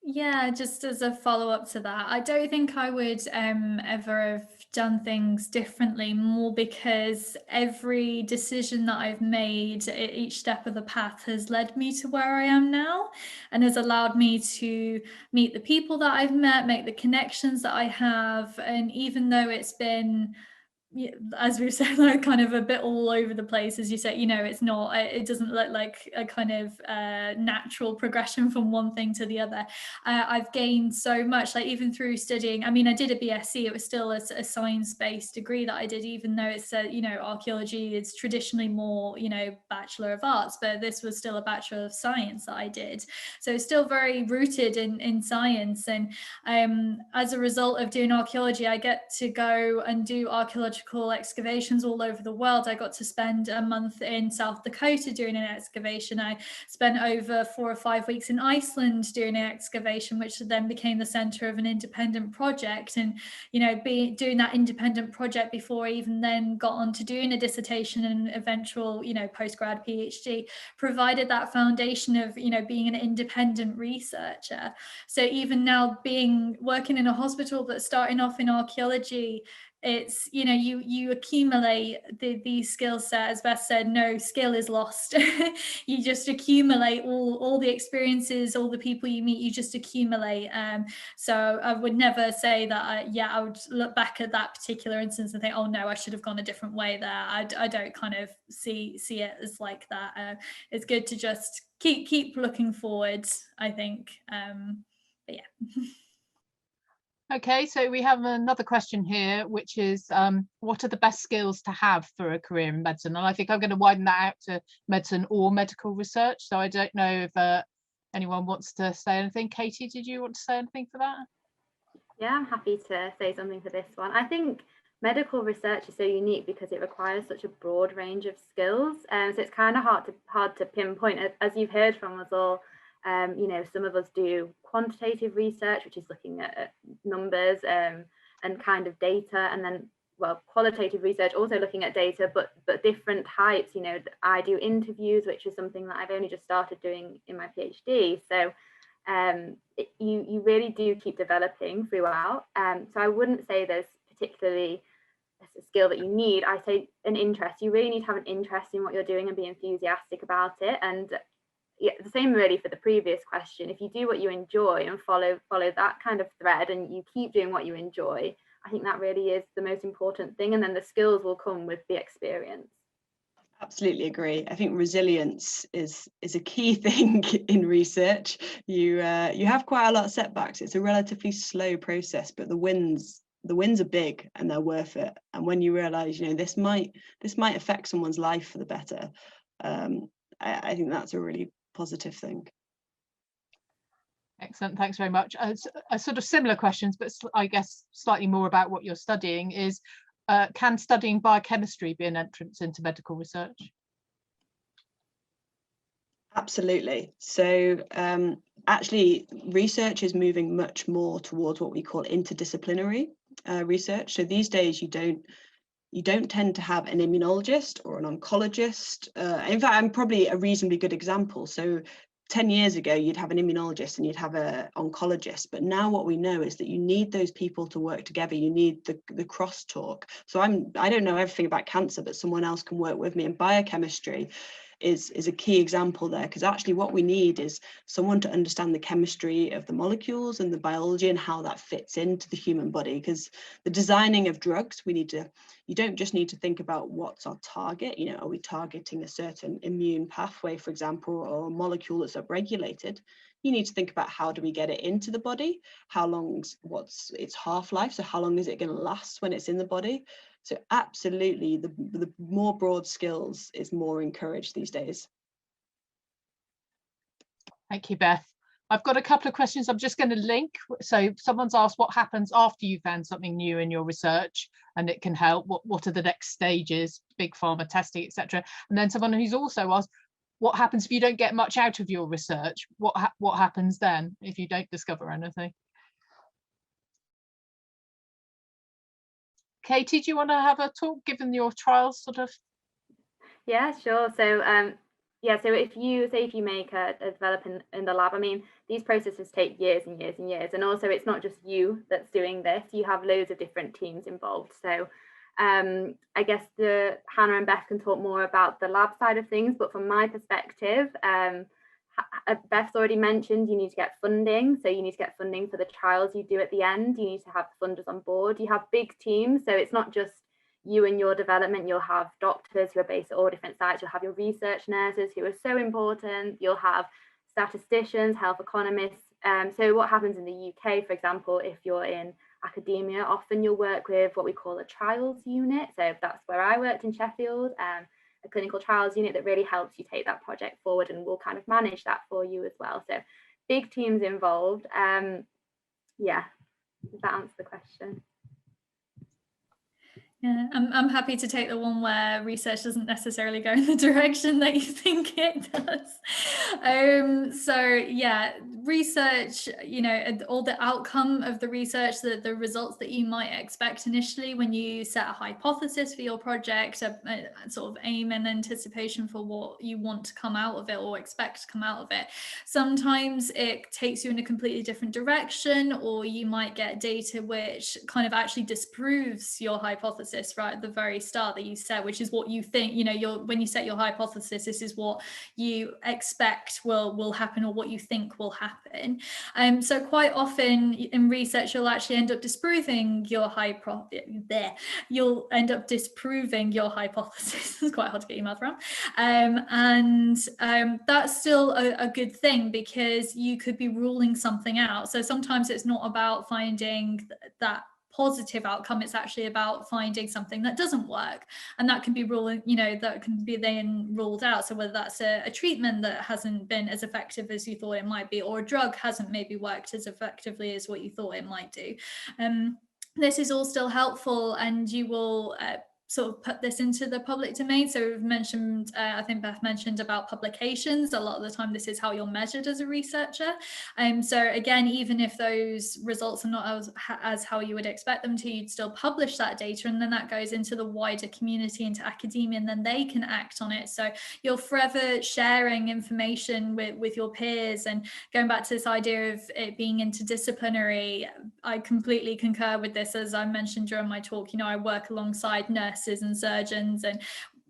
Yeah, just as a follow-up to that, I don't think I would ever have done things differently, more because every decision that I've made at each step of the path has led me to where I am now, and has allowed me to meet the people that I've met, make the connections that I have. And even though it's been, as we've said, like kind of a bit all over the place, as you say, it's not, it doesn't look like a kind of natural progression from one thing to the other. I've gained so much, like even through studying. I mean, I did a BSc, it was still a science-based degree that I did, even though it's archaeology is traditionally more, Bachelor of Arts, but this was still a Bachelor of Science that I did. So it's still very rooted in science. And as a result of doing archaeology, I get to go and do archaeological excavations all over the world. I got to spend a month in South Dakota doing an excavation. I spent over 4 or 5 weeks in Iceland doing an excavation, which then became the center of an independent project. And doing that independent project before I even then got on to doing a dissertation and eventual postgrad PhD provided that foundation of being an independent researcher. So even now, working in a hospital but starting off in archaeology, it's you accumulate these skill set. As Beth said, no skill is lost. You just accumulate all the experiences, all the people you meet, you just accumulate. So I would never say that I would look back at that particular instance and think, oh no, I should have gone a different way there. I don't kind of see it as like that. It's good to just keep looking forward, I think. But yeah. Okay, so we have another question here, which is what are the best skills to have for a career in medicine? And I think I'm going to widen that out to medicine or medical research. So I don't know if anyone wants to say anything. Katie, did you want to say anything for that? Yeah, I'm happy to say something for this one. I think medical research is so unique because it requires such a broad range of skills. So it's kind of hard to pinpoint, as you've heard from us all. Some of us do quantitative research, which is looking at numbers and kind of data, and then qualitative research, also looking at data, but different types. I do interviews, which is something that I've only just started doing in my PhD. So you really do keep developing throughout. So I wouldn't say there's particularly a skill that you need. I say an interest. You really need to have an interest in what you're doing and be enthusiastic about it. And yeah, the same really for the previous question. If you do what you enjoy and follow that kind of thread, and you keep doing what you enjoy, I think that really is the most important thing. And then the skills will come with the experience. Absolutely agree. I think resilience is a key thing in research. You have quite a lot of setbacks. It's a relatively slow process, but the wins are big and they're worth it. And when you realize, this might affect someone's life for the better, I think that's a really positive thing. Excellent, thanks very much. A sort of similar questions, but I guess slightly more about what you're studying is, can studying biochemistry be an entrance into medical research? Absolutely. So actually, research is moving much more towards what we call interdisciplinary research. So these days, you don't tend to have an immunologist or an oncologist. In fact, I'm probably a reasonably good example. So 10 years ago, you'd have an immunologist and you'd have an oncologist. But now what we know is that you need those people to work together. You need the crosstalk. So I don't know everything about cancer, but someone else can work with me. And biochemistry is a key example there, because actually what we need is someone to understand the chemistry of the molecules and the biology and how that fits into the human body. Because the designing of drugs, you don't just need to think about what's our target, are we targeting a certain immune pathway, for example, or a molecule that's upregulated? you need to think about how do we get it into the body, what's its half-life, so how long is it going to last when it's in the body. So absolutely, the more broad skills is more encouraged these days. Thank you, Beth. I've got a couple of questions I'm just going to link. So someone's asked what happens after you found something new in your research and it can help. What are the next stages, big pharma testing, etc. And then someone who's also asked, what happens if you don't get much out of your research? What happens then if you don't discover anything? Katie, do you want to have a talk given your trials sort of? Yeah, sure. So yeah, so if you make a development in the lab, I mean, these processes take years and years and years. And also it's not just you that's doing this, you have loads of different teams involved. So I guess Hannah and Beth can talk more about the lab side of things, but from my perspective, Beth's already mentioned you need to get funding. So you need to get funding for the trials you do at the end. You need to have funders on board. You have big teams, so it's not just you and your development. You'll have doctors who are based at all different sites. You'll have your research nurses who are so important. You'll have statisticians, health economists. So what happens in the UK, for example, if you're in academia, often you'll work with what we call a trials unit. So that's where I worked in Sheffield, a clinical trials unit that really helps you take that project forward and will kind of manage that for you as well. So big teams involved. Yeah, does that answer the question? Yeah, I'm happy to take the one where research doesn't necessarily go in the direction that you think it does. So yeah, research, you know, all the outcome of the research, the results that you might expect initially when you set a hypothesis for your project, a sort of aim and anticipation for what you want to come out of it or expect to come out of it. Sometimes it takes you in a completely different direction, or you might get data which kind of actually disproves your hypothesis right at the very start that you set, which is what you think, you know, when you set your hypothesis, this is what you expect will happen or what you think will happen. So quite often in research, you'll actually end up disproving your hypothesis. It's quite hard to get your mouth around. And that's still a good thing, because you could be ruling something out. So sometimes it's not about finding that positive outcome, it's actually about finding something that doesn't work, and that can be that can be then ruled out. So whether that's a treatment that hasn't been as effective as you thought it might be, or a drug hasn't maybe worked as effectively as what you thought it might do, this is all still helpful, and you will sort of put this into the public domain. So we've mentioned, I think Beth mentioned about publications. A lot of the time, this is how you're measured as a researcher. So again, even if those results are not as how you would expect them to, you'd still publish that data, and then that goes into the wider community, into academia, and then they can act on it. So you're forever sharing information with your peers. And going back to this idea of it being interdisciplinary, I completely concur with this. As I mentioned during my talk, you know, I work alongside nurses and surgeons, and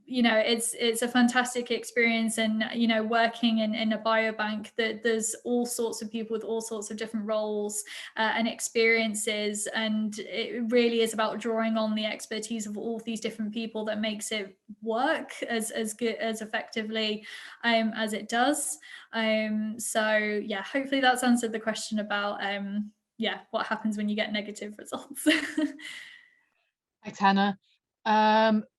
you know, it's a fantastic experience. And you know, working in a biobank, that there's all sorts of people with all sorts of different roles and experiences, and it really is about drawing on the expertise of all these different people that makes it work as good, as effectively as it does. So yeah, hopefully that's answered the question about what happens when you get negative results. Thanks, Hannah.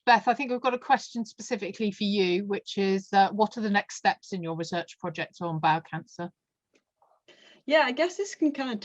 Beth, I think we've got a question specifically for you, which is what are the next steps in your research project on bowel cancer? Yeah, I guess this can kind of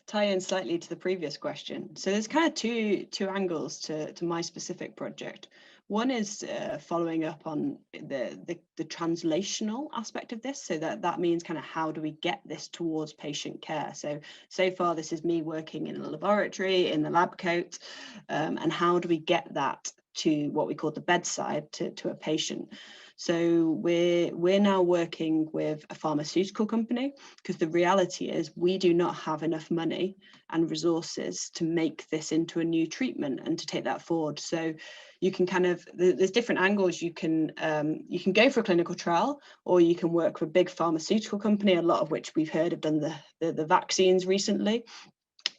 tie in slightly to the previous question. So there's kind of two angles to my specific project. One is following up on the translational aspect of this. So that means kind of how do we get this towards patient care? So far, this is me working in a laboratory, in the lab coat, and how do we get that to what we call the bedside, to a patient? So we're now working with a pharmaceutical company, because the reality is we do not have enough money and resources to make this into a new treatment and to take that forward. So you can there's different angles. You can go for a clinical trial, or you can work with a big pharmaceutical company, a lot of which we've heard have done the vaccines recently.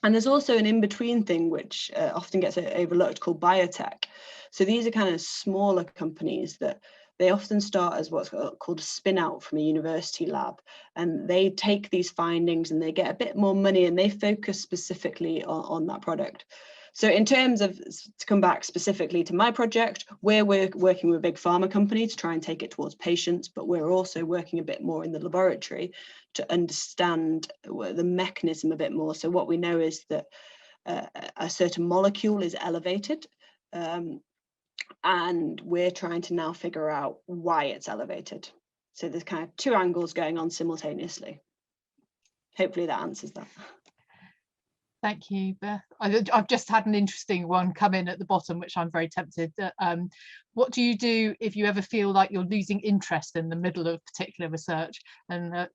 And there's also an in-between thing, which often gets overlooked, called biotech. So these are kind of smaller companies that they often start as what's called a spin out from a university lab, and they take these findings and they get a bit more money and they focus specifically on that product. So in terms of, to come back specifically to my project, we're working with a big pharma company to try and take it towards patients, but we're also working a bit more in the laboratory to understand the mechanism a bit more. So what we know is that a certain molecule is elevated, and we're trying to now figure out why it's elevated. So there's kind of two angles going on simultaneously. Hopefully that answers that. Thank you, Beth. I've just had an interesting one come in at the bottom, which I'm very tempted. What do you do if you ever feel like you're losing interest in the middle of particular research? And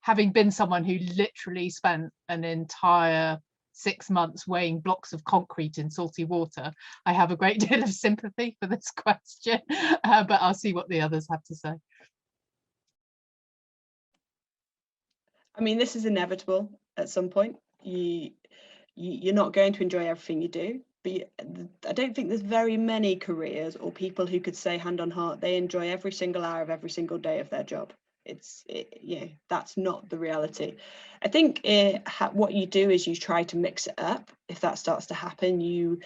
having been someone who literally spent an entire 6 months weighing blocks of concrete in salty water, I have a great deal of sympathy for this question, but I'll see what the others have to say. I mean, this is inevitable at some point. You're not going to enjoy everything you do, but I don't think there's very many careers or people who could say hand on heart they enjoy every single hour of every single day of their job. That's not the reality. I think what you do is you try to mix it up. If that starts to happen, you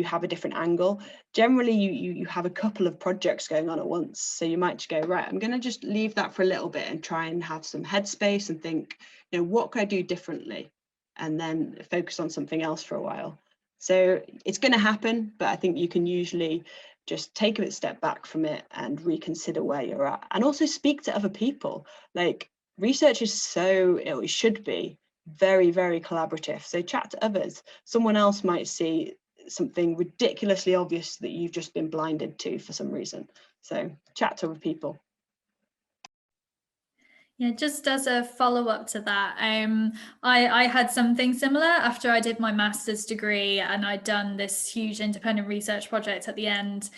have a different angle. Generally, you have a couple of projects going on at once, so you might just go, right, I'm going to just leave that for a little bit and try and have some headspace and think, what could I do differently, and then focus on something else for a while. So it's going to happen, but I think you can usually just take a step back from it and reconsider where you're at, and also speak to other people. Like, research is it should be very, very collaborative. So chat to others. Someone else might see something ridiculously obvious that you've just been blinded to for some reason. So chat to other people. Yeah, just as a follow-up to that, I had something similar after I did my master's degree and I'd done this huge independent research project at the end.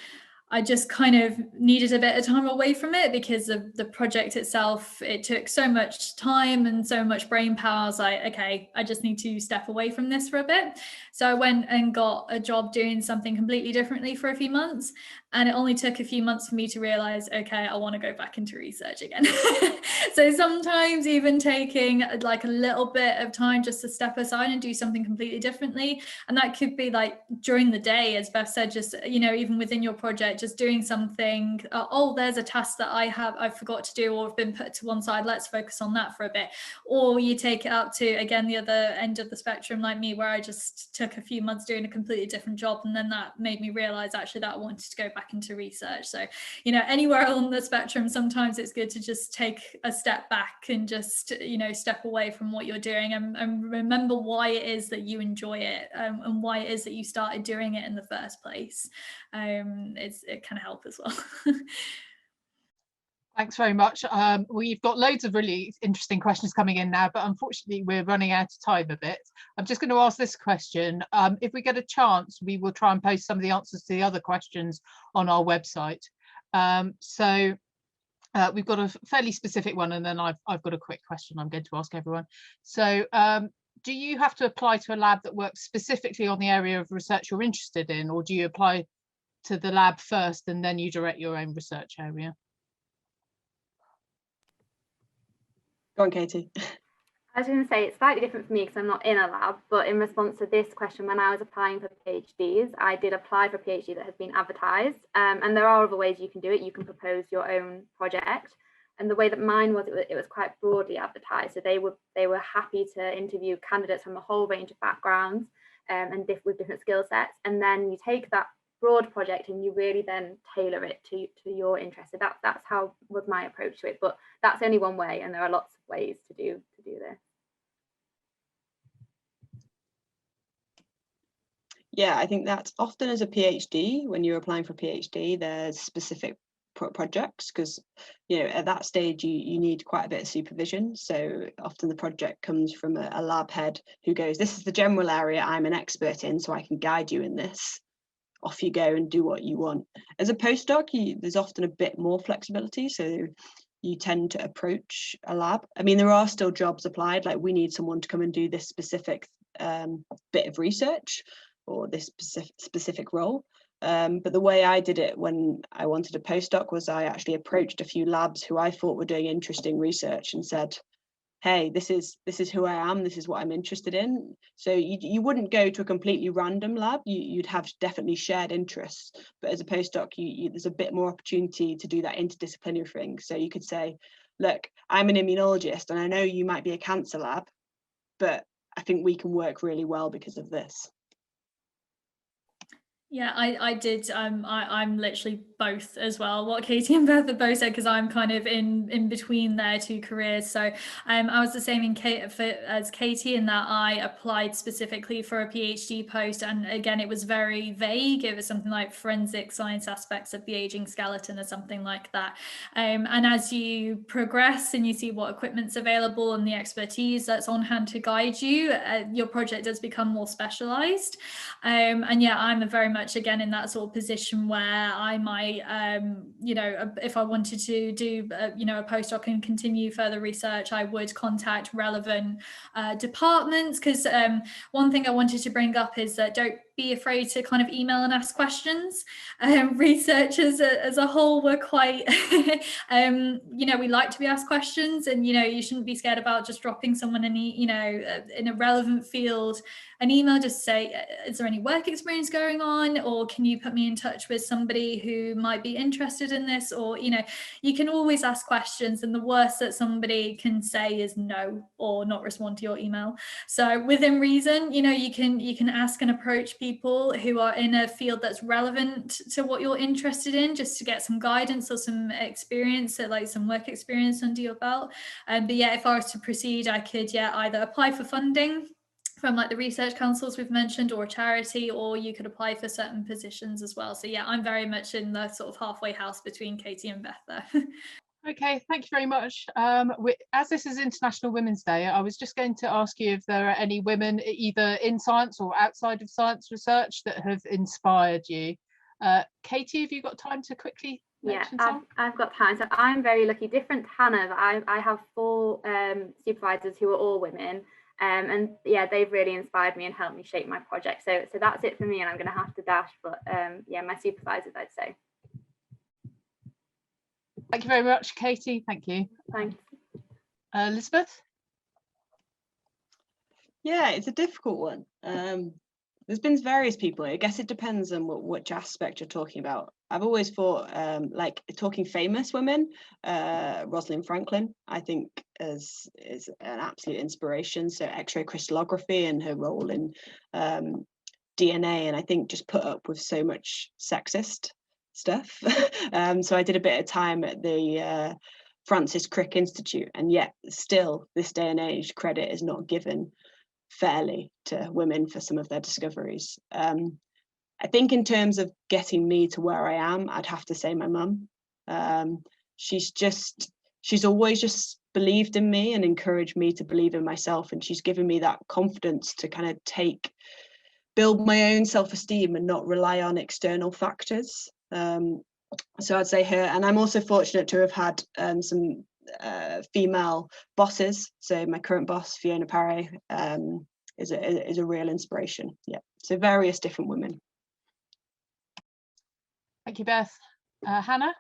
I just kind of needed a bit of time away from it because of the project itself. It took so much time and so much brain power. I was like, okay, I just need to step away from this for a bit. So I went and got a job doing something completely differently for a few months. And it only took a few months for me to realize, okay, I want to go back into research again. So sometimes even taking like a little bit of time just to step aside and do something completely differently. And that could be like during the day, as Beth said, just, even within your project, just doing something, there's a task that I forgot to do or have been put to one side, let's focus on that for a bit. Or you take it up to, again, the other end of the spectrum like me, where I just took a few months doing a completely different job, and then that made me realize actually that I wanted to go back into research. So, anywhere on the spectrum, sometimes it's good to just take a step back and just, step away from what you're doing and remember why it is that you enjoy it, and why it is that you started doing it in the first place. It can help as well. Thanks very much. We've got loads of really interesting questions coming in now, but unfortunately we're running out of time a bit. I'm just going to ask this question. If we get a chance, we will try and post some of the answers to the other questions on our website. We've got a fairly specific one, and then I've got a quick question I'm going to ask everyone. So do you have to apply to a lab that works specifically on the area of research you're interested in, or do you apply to the lab first and then you direct your own research area? Go on, Katie. I was going to say it's slightly different for me because I'm not in a lab, but in response to this question, when I was applying for PhDs, I did apply for a PhD that has been advertised, and there are other ways you can do it. You can propose your own project, and the way that mine was, it was quite broadly advertised. So they were happy to interview candidates from a whole range of backgrounds and with different skill sets, and then you take that broad project and you really then tailor it to your interest. So that's how was my approach to it, but that's only one way, and there are lots of ways to do this. Yeah, I think that's often as a PhD, when you're applying for a PhD, there's specific projects, because at that stage you need quite a bit of supervision. So often the project comes from a lab head who goes, this is the general area I'm an expert in, so I can guide you in this. Off you go and do what you want. As a postdoc, there's often a bit more flexibility, so you tend to approach a lab. I mean, there are still jobs applied, like we need someone to come and do this specific bit of research or this specific role, But the way I did it when I wanted a postdoc was I actually approached a few labs who I thought were doing interesting research and said, hey, this is who I am, this is what I'm interested in. So you wouldn't go to a completely random lab, you'd have definitely shared interests, but as a postdoc, there's a bit more opportunity to do that interdisciplinary thing. So you could say, look, I'm an immunologist and I know you might be a cancer lab, but I think we can work really well because of this. Yeah, I did. I'm literally both as well. What Katie and Beth have both said, because I'm kind of in between their two careers. So I was the same as Katie in that I applied specifically for a PhD post, and again it was very vague. It was something like forensic science aspects of the aging skeleton or something like that. And as you progress and you see what equipment's available and the expertise that's on hand to guide you, your project does become more specialized. And yeah, I'm very much again in that sort of position where I might, if I wanted to do, a postdoc and continue further research, I would contact relevant departments, because one thing I wanted to bring up is that don't be afraid to kind of email and ask questions. Researchers as a whole were quite, we like to be asked questions, and, you shouldn't be scared about just dropping someone in a relevant field an email, just say, is there any work experience going on, or can you put me in touch with somebody who might be interested in this? Or, you can always ask questions, and the worst that somebody can say is no, or not respond to your email. So within reason, you can ask and approach people who are in a field that's relevant to what you're interested in, just to get some guidance or some experience, like some work experience under your belt. But yeah, if I was to proceed, I could either apply for funding from like the research councils we've mentioned, or a charity, or you could apply for certain positions as well. So yeah, I'm very much in the sort of halfway house between Katie and Beth there. Okay, thank you very much. As this is International Women's Day, I was just going to ask you if there are any women either in science or outside of science research that have inspired you. Katie, have you got time to quickly mention some? I've got time. So I'm very lucky, different to Hannah, I have 4 supervisors who are all women. And yeah, they've really inspired me and helped me shape my project. So that's it for me, and I'm going to have to dash. But yeah, my supervisors, I'd say. Thank you very much, Katie. Thank you. Thanks. Elizabeth? Yeah, it's a difficult one. There's been various people. I guess it depends on which aspect you're talking about. I've always thought, like talking famous women, Rosalind Franklin, I think is an absolute inspiration. So X-ray crystallography and her role in DNA, and I think just put up with so much sexist stuff. So I did a bit of time at the Francis Crick Institute, and yet still this day and age credit is not given fairly to women for some of their discoveries. I think in terms of getting me to where I am, I'd have to say my mum. She's always just believed in me and encouraged me to believe in myself, and she's given me that confidence to kind of build my own self-esteem and not rely on external factors. So I'd say her, and I'm also fortunate to have had some female bosses. So my current boss, Fiona Parry, is a real inspiration. Yeah, so various different women. Thank you, Beth. Hannah?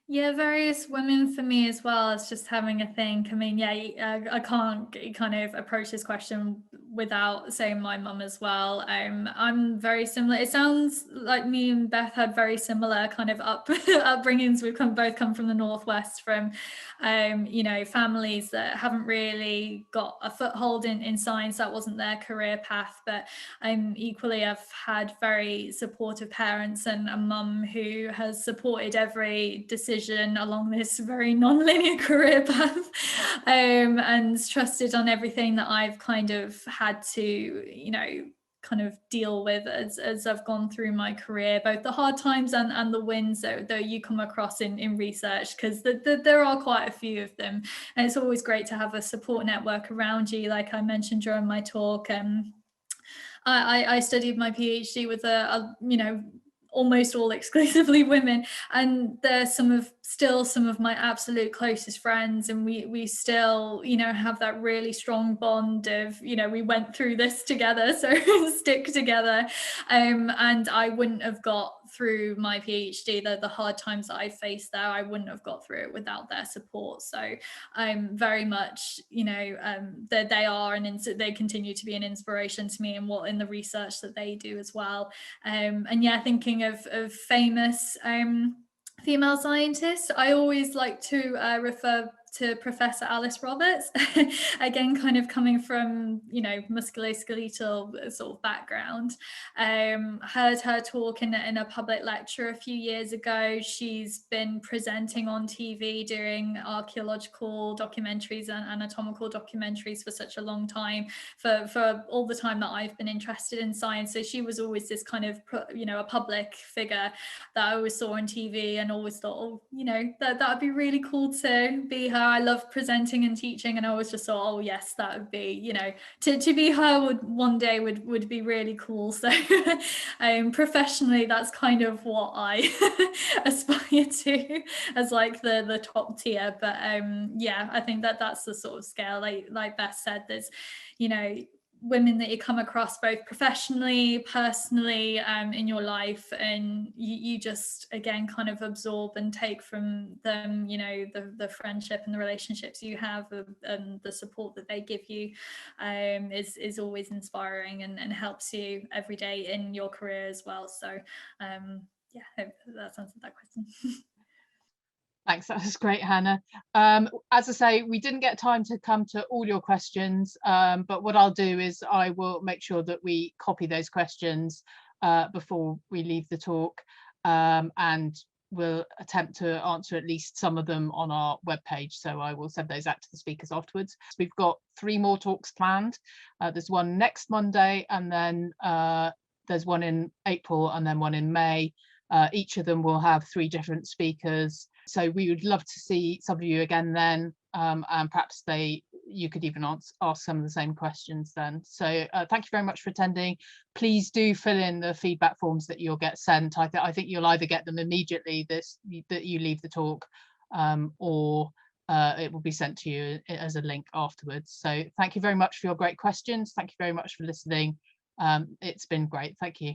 Yeah, various women for me as well. It's just having a think. I mean, yeah, I can't kind of approach this question without saying my mum as well. I'm very similar. It sounds like me and Beth had very similar kind of upbringings. We've both come from the Northwest, from families that haven't really got a foothold in science. That wasn't their career path. But equally, I've had very supportive parents and a mum who has supported every decision along this very non-linear career path, and trusted on everything that I've kind of had to, kind of deal with as I've gone through my career, both the hard times and the wins that you come across in research, because there are quite a few of them, and it's always great to have a support network around you. Like I mentioned during my talk, I studied my PhD with almost all exclusively women, and they're still some of my absolute closest friends, and we still, you know, have that really strong bond of, you know, we went through this together, so stick together. And I wouldn't have got through my PhD, the hard times that I faced there, I wouldn't have got through it without their support. So I'm very much, you know, that they are, and they continue to be an inspiration to me in the research that they do as well. And yeah, thinking of famous female scientists, I always like to refer to Professor Alice Roberts, again, kind of coming from, you know, musculoskeletal sort of background. Heard her talk in a public lecture a few years ago. She's been presenting on TV doing archaeological documentaries and anatomical documentaries for such a long time, for all the time that I've been interested in science. So she was always this kind of, you know, a public figure that I always saw on TV, and always thought, oh, you know, that would be really cool to be her. I love presenting and teaching, and I always just thought, oh yes, that would be, you know, to be her one day would be really cool. So professionally, that's kind of what I aspire to as like the top tier. But yeah, I think that's the sort of scale, like Beth said, there's, you know, women that you come across both professionally, personally, in your life, and you just, again, kind of absorb and take from them, you know, the friendship and the relationships you have, and the support that they give you is always inspiring, and helps you every day in your career as well. So yeah, I hope that's answered that question. Thanks, that was great, Hannah. As I say, we didn't get time to come to all your questions, but what I'll do is I will make sure that we copy those questions before we leave the talk, and we'll attempt to answer at least some of them on our webpage. So I will send those out to the speakers afterwards. We've got 3 more talks planned. There's one next Monday, and then there's one in April, and then one in May. Each of them will have 3 different speakers. So we would love to see some of you again then, and perhaps you could even ask some of the same questions then. So thank you very much for attending. Please do fill in the feedback forms that you'll get sent. I think you'll either get them immediately that you leave the talk, or it will be sent to you as a link afterwards. So thank you very much for your great questions. Thank you very much for listening. It's been great. Thank you.